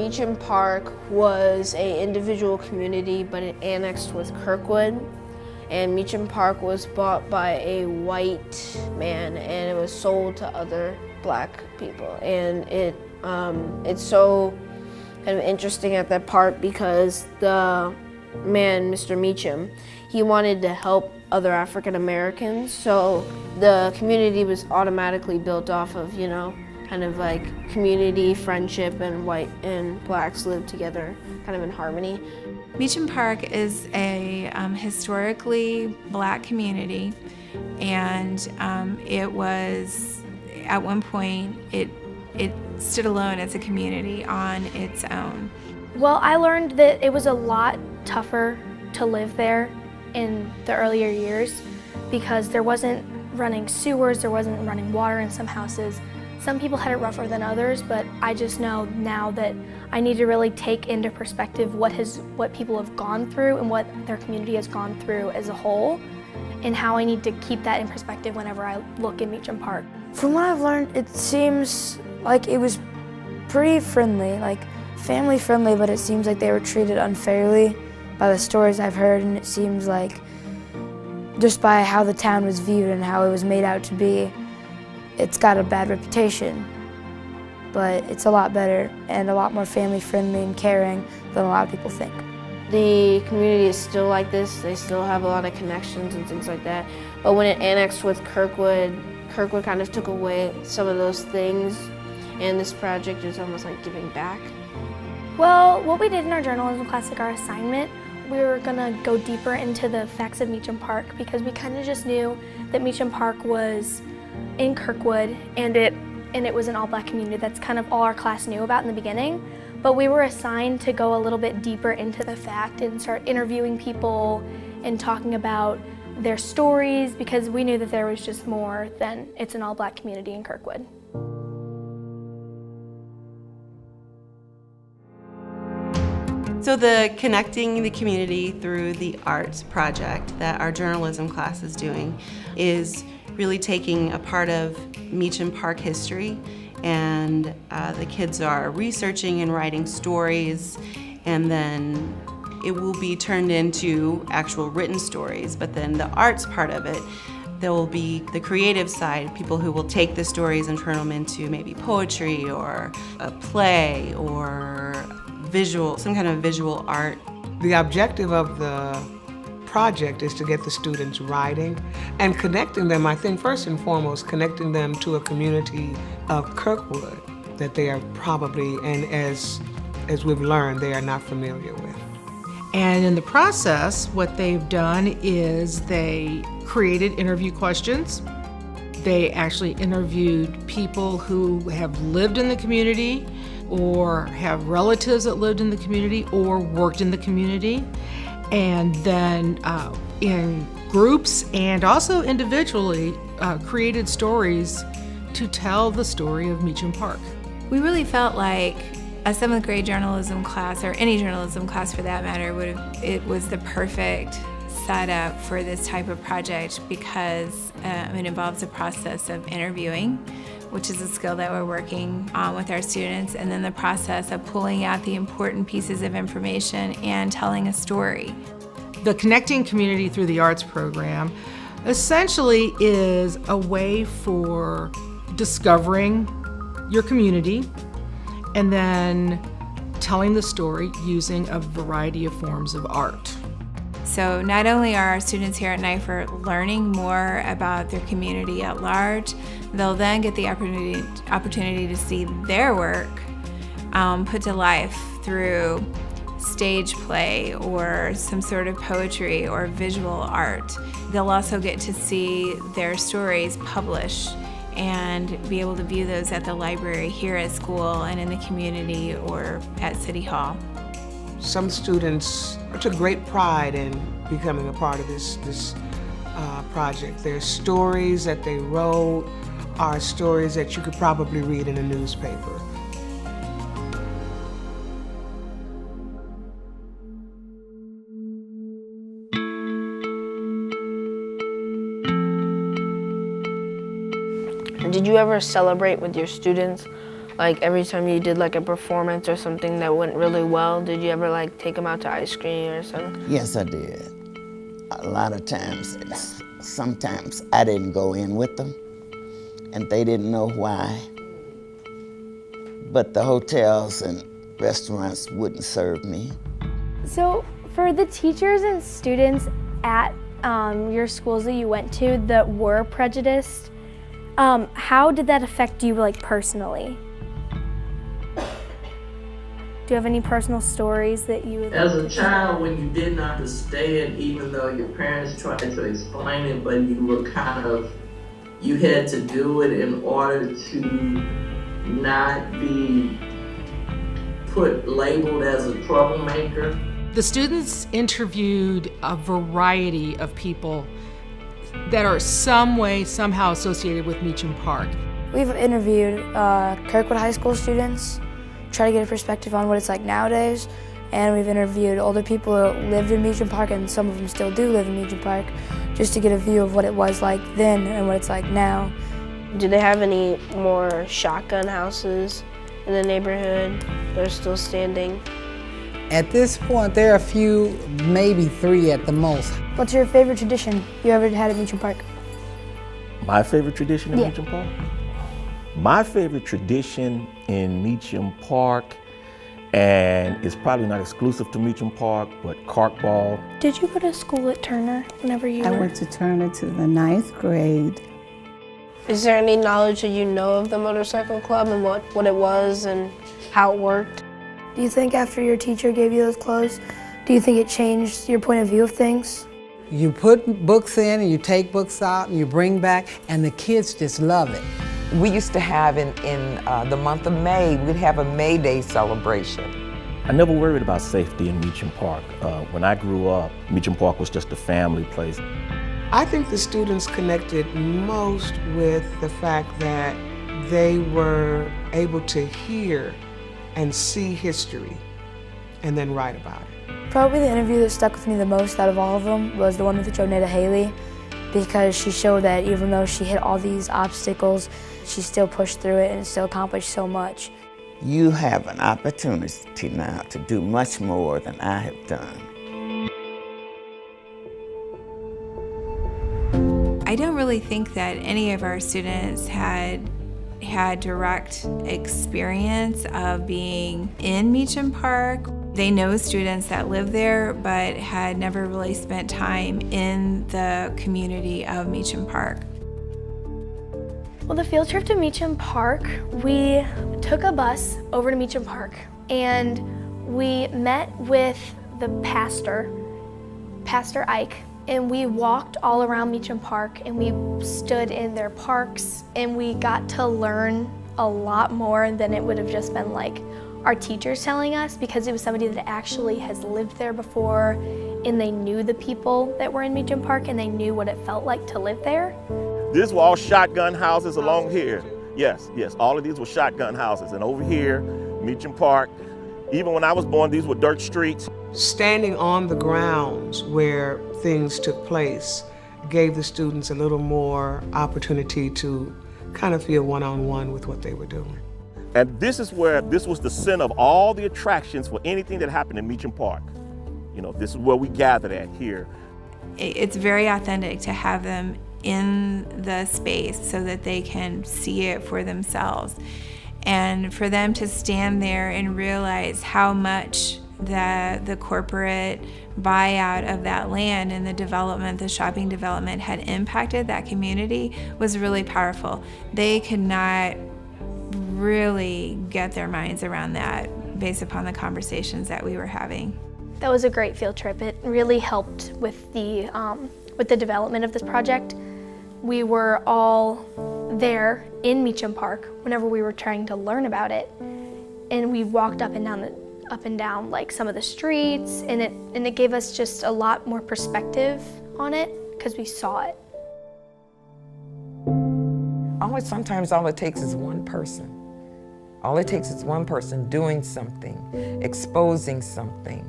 Meacham Park was an individual community, but it annexed with Kirkwood. And Meacham Park was bought by a white man, and it was sold to other black people. And it's so kind of interesting at that part because the man, Mr. Meacham, he wanted to help other African Americans, so the community was automatically built off of, you know, kind of like community, friendship, and white and blacks live together kind of in harmony. Meacham Park is a historically black community, and it was, at one point, it stood alone as a community on its own. Well, I learned that it was a lot tougher to live there in the earlier years because there wasn't running sewers, there wasn't running water in some houses. Some people had it rougher than others, but I just know now that I need to really take into perspective what people have gone through and what their community has gone through as a whole, and how I need to keep that in perspective whenever I look in Meacham Park. From what I've learned, it seems like it was pretty friendly, like family friendly, but it seems like they were treated unfairly by the stories I've heard, and it seems like just by how the town was viewed and how it was made out to be, it's got a bad reputation. But it's a lot better and a lot more family friendly and caring than a lot of people think. The community is still like this, they still have a lot of connections and things like that, but when it annexed with Kirkwood kind of took away some of those things, and this project is almost like giving back. Well, what we did in our journalism class, like our assignment, we were gonna go deeper into the facts of Meacham Park because we kind of just knew that Meacham Park was in Kirkwood and it was an all-black community. That's kind of all our class knew about in the beginning. But we were assigned to go a little bit deeper into the fact and start interviewing people and talking about their stories because we knew that there was just more than it's an all-black community in Kirkwood. So the Connecting the Community Through the Arts project that our journalism class is doing is really taking a part of Meacham Park history, and the kids are researching and writing stories, and then it will be turned into actual written stories. But then the arts part of it, there will be the creative side, people who will take the stories and turn them into maybe poetry or a play or visual, some kind of visual art. The objective of the project is to get the students writing and connecting them, I think first and foremost, connecting them to a community of Kirkwood that they are probably, and as we've learned, they are not familiar with. And in the process, what they've done is they created interview questions. They actually interviewed people who have lived in the community or have relatives that lived in the community or worked in the community. And then in groups and also individually created stories to tell the story of Meacham Park. We really felt like a 7th grade journalism class, or any journalism class for that matter, it was the perfect setup for this type of project because it involves a process of interviewing, which is a skill that we're working on with our students, and then the process of pulling out the important pieces of information and telling a story. The Connecting Community Through the Arts program essentially is a way for discovering your community and then telling the story using a variety of forms of art. So not only are our students here at NIFER learning more about their community at large, they'll then get the opportunity to see their work put to life through stage play or some sort of poetry or visual art. They'll also get to see their stories published and be able to view those at the library here at school and in the community or at City Hall. Some students took great pride in becoming a part of this project. Their stories that they wrote are stories that you could probably read in a newspaper. Did you ever celebrate with your students Like every time you did like a performance or something that went really well, did you ever like take them out to ice cream or something? Yes, I did. A lot of times, sometimes I didn't go in with them, and they didn't know why. But the hotels and restaurants wouldn't serve me. So for the teachers and students at your schools that you went to that were prejudiced, how did that affect you like personally? Do you have any personal stories that you would As a child, when you didn't understand, even though your parents tried to explain it, but you were you had to do it in order to not be labeled as a troublemaker. The students interviewed a variety of people that are some way, somehow associated with Meacham Park. We've interviewed Kirkwood High School students, try to get a perspective on what it's like nowadays, and we've interviewed older people who lived in Meacham Park, and some of them still do live in Meacham Park, just to get a view of what it was like then and what it's like now. Do they have any more shotgun houses in the neighborhood that are still standing? At this point, there are a few, maybe 3 at the most. What's your favorite tradition you ever had at Meacham Park? My favorite tradition in Meacham Park? My favorite tradition in Meacham Park, and it's probably not exclusive to Meacham Park, but cork ball. Did you go to school at Turner whenever you I were? went to Turner to the 9th grade. Is there any knowledge that you know of the motorcycle club and what it was and how it worked? Do you think after your teacher gave you those clothes, do you think it changed your point of view of things? You put books in and you take books out and you bring back, and the kids just love it. We used to have in the month of May, we'd have a May Day celebration. I never worried about safety in Meacham Park. When I grew up, Meacham Park was just a family place. I think the students connected most with the fact that they were able to hear and see history and then write about it. Probably the interview that stuck with me the most out of all of them was the one with Jonetta Haley, because she showed that even though she hit all these obstacles, she still pushed through it and still accomplished so much. You have an opportunity now to do much more than I have done. I don't really think that any of our students had direct experience of being in Meacham Park. They know students that live there, but had never really spent time in the community of Meacham Park. Well, the field trip to Meacham Park, we took a bus over to Meacham Park and we met with the pastor, Pastor Ike, and we walked all around Meacham Park and we stood in their parks and we got to learn a lot more than it would have just been like our teachers telling us, because it was somebody that actually has lived there before and they knew the people that were in Meacham Park and they knew what it felt like to live there. These were all shotgun houses along here. Yes, all of these were shotgun houses. And over here, Meacham Park, even when I was born, these were dirt streets. Standing on the grounds where things took place gave the students a little more opportunity to kind of feel one-on-one with what they were doing. And this was the center of all the attractions for anything that happened in Meacham Park. You know, this is where we gathered at here. It's very authentic to have them in the space so that they can see it for themselves. And for them to stand there and realize how much the corporate buyout of that land and the development, the shopping development, had impacted that community was really powerful. They could not really get their minds around that based upon the conversations that we were having. That was a great field trip. It really helped with the development of this project. We were all there in Meacham Park whenever we were trying to learn about it, and we walked up and down like some of the streets, and it gave us just a lot more perspective on it because we saw it. Sometimes all it takes is one person. All it takes is one person doing something, exposing something,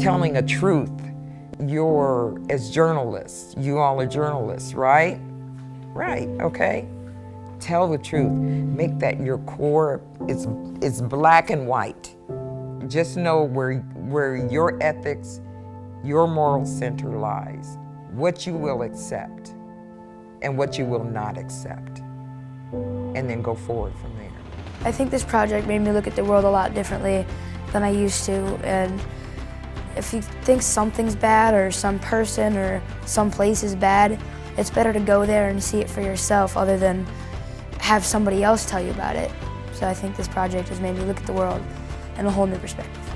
telling a truth. As journalists, you all are journalists, right? Right, okay. Tell the truth. Make that your core. It's black and white. Just know where your ethics, your moral center lies. What you will accept and what you will not accept. And then go forward from there. I think this project made me look at the world a lot differently than I used to. And if you think something's bad or some person or some place is bad, it's better to go there and see it for yourself other than have somebody else tell you about it. So I think this project has made me look at the world in a whole new perspective.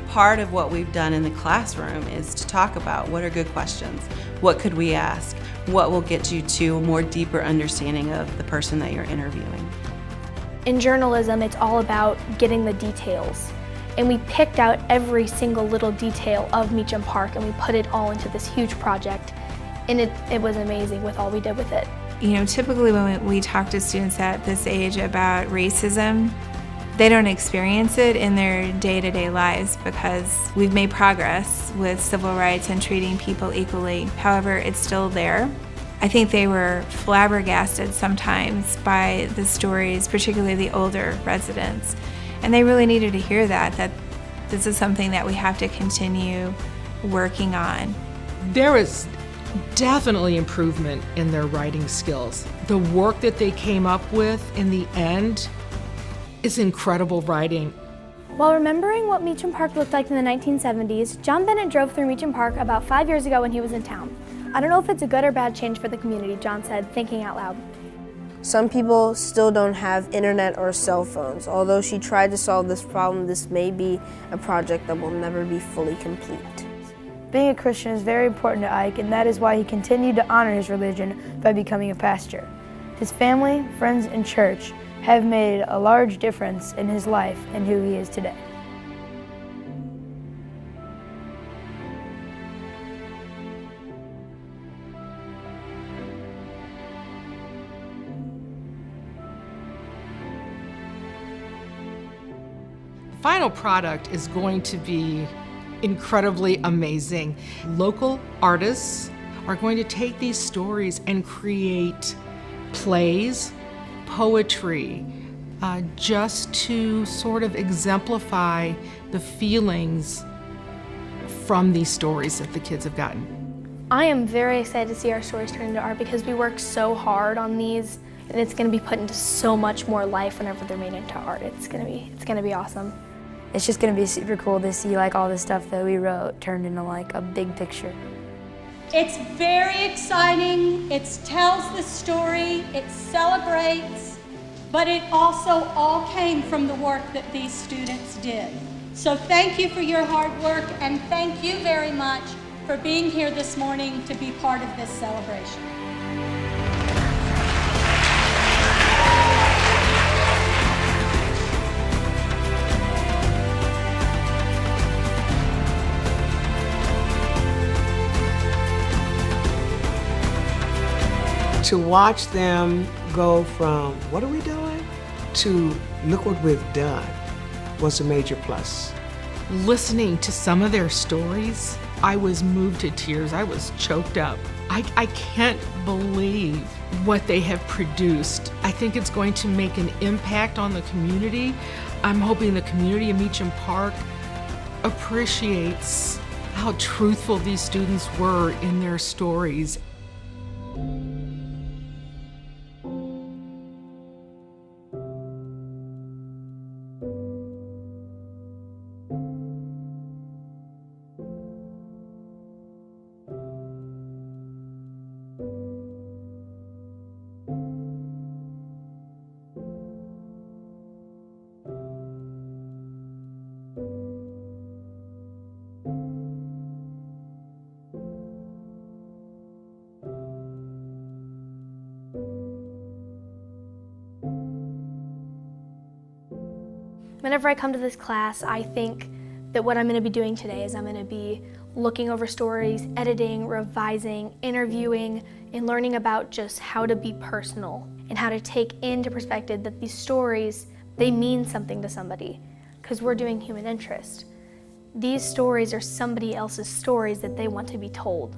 Part of what we've done in the classroom is to talk about what are good questions, what could we ask, what will get you to a more deeper understanding of the person that you're interviewing. In journalism, it's all about getting the details. And we picked out every single little detail of Meacham Park and we put it all into this huge project. And it was amazing with all we did with it. You know, typically when we talk to students at this age about racism, they don't experience it in their day-to-day lives because we've made progress with civil rights and treating people equally. However, it's still there. I think they were flabbergasted sometimes by the stories, particularly the older residents. And they really needed to hear that this is something that we have to continue working on. There is definitely improvement in their writing skills. The work that they came up with in the end is incredible writing. While remembering what Meacham Park looked like in the 1970s, John Bennett drove through Meacham Park about 5 years ago when he was in town. I don't know if it's a good or bad change for the community, John said, thinking out loud. Some people still don't have internet or cell phones. Although she tried to solve this problem, this may be a project that will never be fully complete. Being a Christian is very important to Ike, and that is why he continued to honor his religion by becoming a pastor. His family, friends, and church have made a large difference in his life and who he is today. The final product is going to be incredibly amazing. Local artists are going to take these stories and create plays, poetry, just to sort of exemplify the feelings from these stories that the kids have gotten. I am very excited to see our stories turn into art because we worked so hard on these and it's going to be put into so much more life whenever they're made into art. It's going to be awesome. It's just going to be super cool to see like all the stuff that we wrote turned into like a big picture. It's very exciting. It tells the story. It celebrates, but it also all came from the work that these students did. So thank you for your hard work, and thank you very much for being here this morning to be part of this celebration. To watch them go from, what are we doing, to look what we've done was a major plus. Listening to some of their stories, I was moved to tears. I was choked up. I can't believe what they have produced. I think it's going to make an impact on the community. I'm hoping the community of Meacham Park appreciates how truthful these students were in their stories. Whenever I come to this class, I think that what I'm going to be doing today is I'm going to be looking over stories, editing, revising, interviewing, and learning about just how to be personal and how to take into perspective that these stories, they mean something to somebody because we're doing human interest. These stories are somebody else's stories that they want to be told.